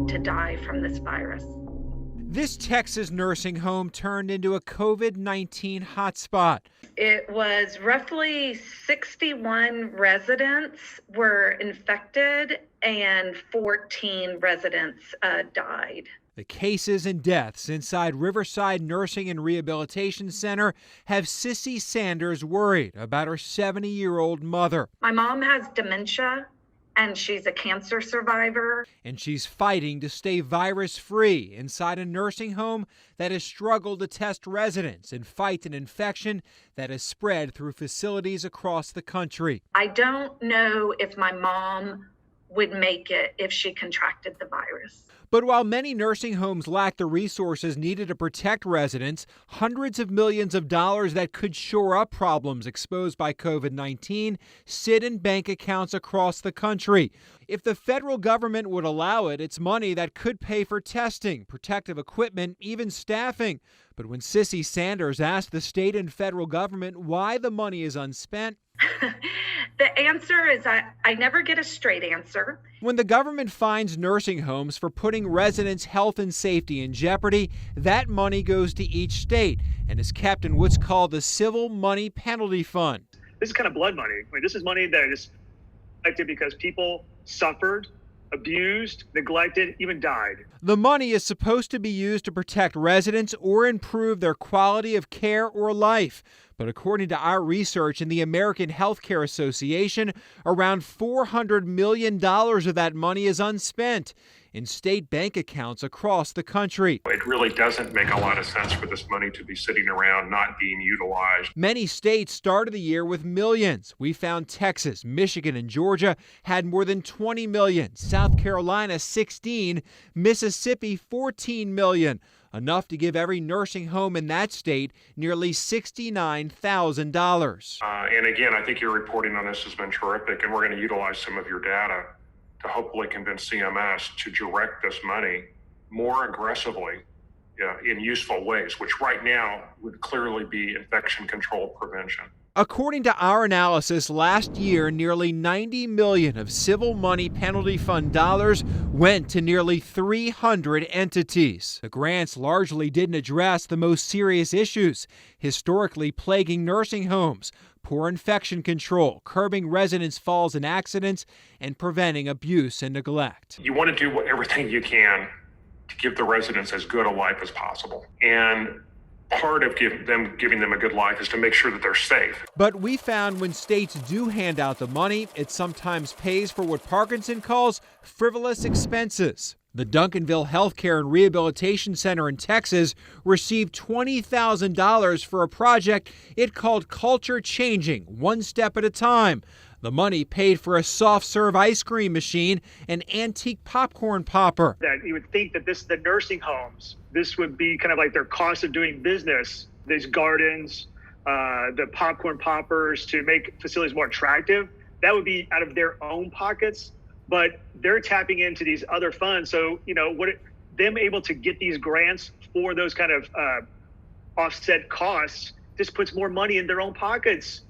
to die from this virus. This Texas nursing home turned into a COVID-19 hotspot. It was roughly 61 residents were infected and 14 residents died. The cases and deaths inside Riverside Nursing and Rehabilitation Center have Sissy Sanders worried about her 70-year-old mother. My mom has dementia, and she's a cancer survivor. And she's fighting to stay virus-free inside a nursing home that has struggled to test residents and fight an infection that has spread through facilities across the country. I don't know if my mom would make it if she contracted the virus. But while many nursing homes lack the resources needed to protect residents, hundreds of millions of dollars that could shore up problems exposed by COVID-19 sit in bank accounts across the country. If the federal government would allow it, it's money that could pay for testing, protective equipment, even staffing. But when Sissy Sanders asked the state and federal government why the money is unspent, the answer is I never get a straight answer. When the government fines nursing homes for putting residents' health and safety in jeopardy, that money goes to each state and is kept in what's called the Civil Money Penalty Fund. This is kind of blood money. I mean, this is money that is collected because people suffered, abused, neglected, even died. The money is supposed to be used to protect residents or improve their quality of care or life. But according to our research in the American Healthcare Association, around $400 million of that money is unspent in state bank accounts across the country. It really doesn't make a lot of sense for this money to be sitting around not being utilized. Many states started the year with millions. We found Texas, Michigan, and Georgia had more than 20 million, South Carolina 16, Mississippi 14 million. Enough to give every nursing home in that state nearly $69,000. And again, I think your reporting on this has been terrific, and we're going to utilize some of your data to hopefully convince CMS to direct this money more aggressively in useful ways, which right now would clearly be infection control prevention. According to our analysis, last year, nearly $90 million of civil money penalty fund dollars went to nearly 300 entities. The grants largely didn't address the most serious issues historically plaguing nursing homes: poor infection control, curbing residents' falls and accidents, and preventing abuse and neglect. You want to do everything you can to give the residents as good a life as possible. And part of giving them a good life is to make sure that they're safe. But we found when states do hand out the money, it sometimes pays for what Parkinson calls frivolous expenses. The Duncanville Healthcare and Rehabilitation Center in Texas received $20,000 for a project it called Culture Changing, One Step at a Time. The money paid for a soft-serve ice cream machine, an antique popcorn popper. That you would think that the nursing homes, this would be kind of like their cost of doing business, these gardens, the popcorn poppers, to make facilities more attractive. That would be out of their own pockets, but they're tapping into these other funds. So, them able to get these grants for those kind of offset costs just puts more money in their own pockets.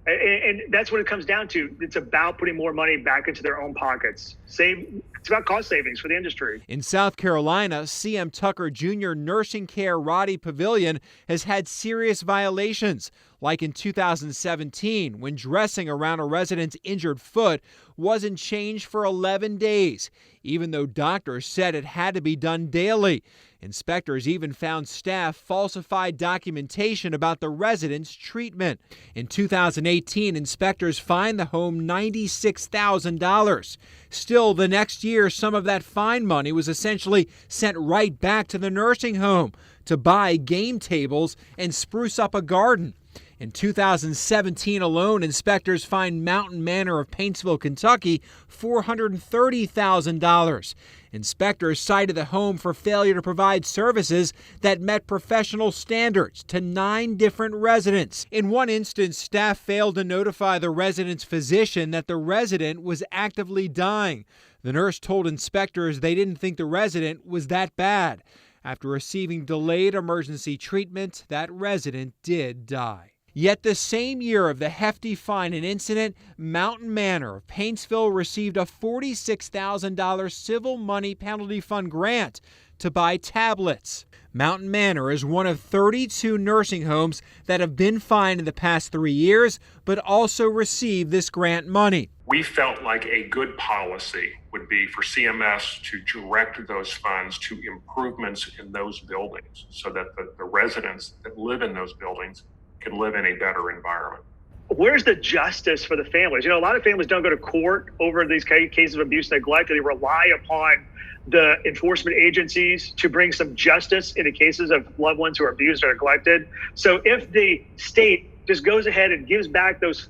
And that's what it comes down to. It's about putting more money back into their own pockets. It's about cost savings for the industry. In South Carolina, C.M. Tucker Jr. Nursing Care Roddy Pavilion has had serious violations, like in 2017 when dressing around a resident's injured foot wasn't changed for 11 days, even though doctors said it had to be done daily. Inspectors even found staff falsified documentation about the resident's treatment. In 2018, inspectors fined the home $96,000. Still, the next year, some of that fine money was essentially sent right back to the nursing home to buy game tables and spruce up a garden. In 2017 alone, inspectors fined Mountain Manor of Paintsville, Kentucky, $430,000. Inspectors cited the home for failure to provide services that met professional standards to 9 different residents. In one instance, staff failed to notify the resident's physician that the resident was actively dying. The nurse told inspectors they didn't think the resident was that bad. After receiving delayed emergency treatment, that resident did die. Yet the same year of the hefty fine and incident, Mountain Manor of Paintsville received a $46,000 civil money penalty fund grant to buy tablets. Mountain Manor is one of 32 nursing homes that have been fined in the past 3 years, but also received this grant money. We felt like a good policy would be for CMS to direct those funds to improvements in those buildings so that the residents that live in those buildings can live in a better environment. Where's the justice for the families? You know, a lot of families don't go to court over these cases of abuse and neglect. They rely upon the enforcement agencies to bring some justice into cases of loved ones who are abused or neglected. So if the state just goes ahead and gives back those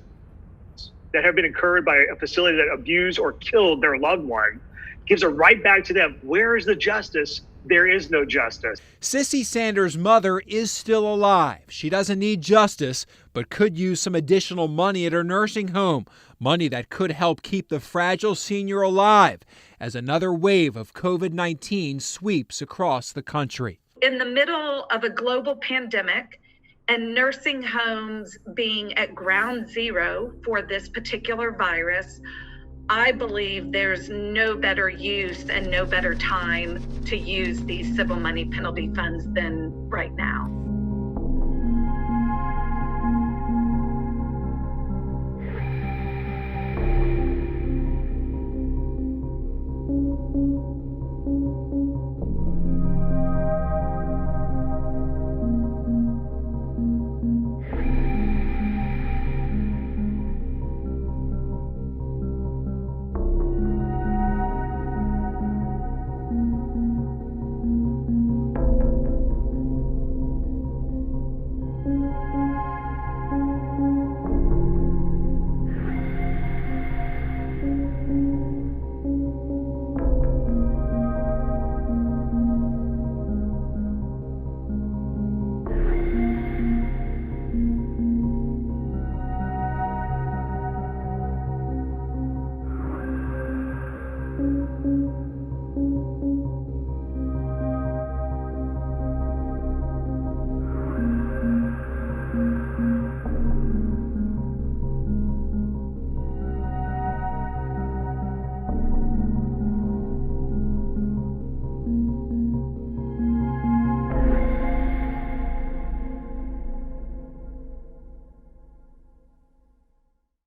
that have been incurred by a facility that abused or killed their loved one, gives it right back to them, where is the justice? There is no justice. Sissy Sanders' mother is still alive. She doesn't need justice, but could use some additional money at her nursing home, money that could help keep the fragile senior alive as another wave of COVID-19 sweeps across the country. In the middle of a global pandemic and nursing homes being at ground zero for this particular virus, I believe there's no better use and no better time to use these civil money penalty funds than right now.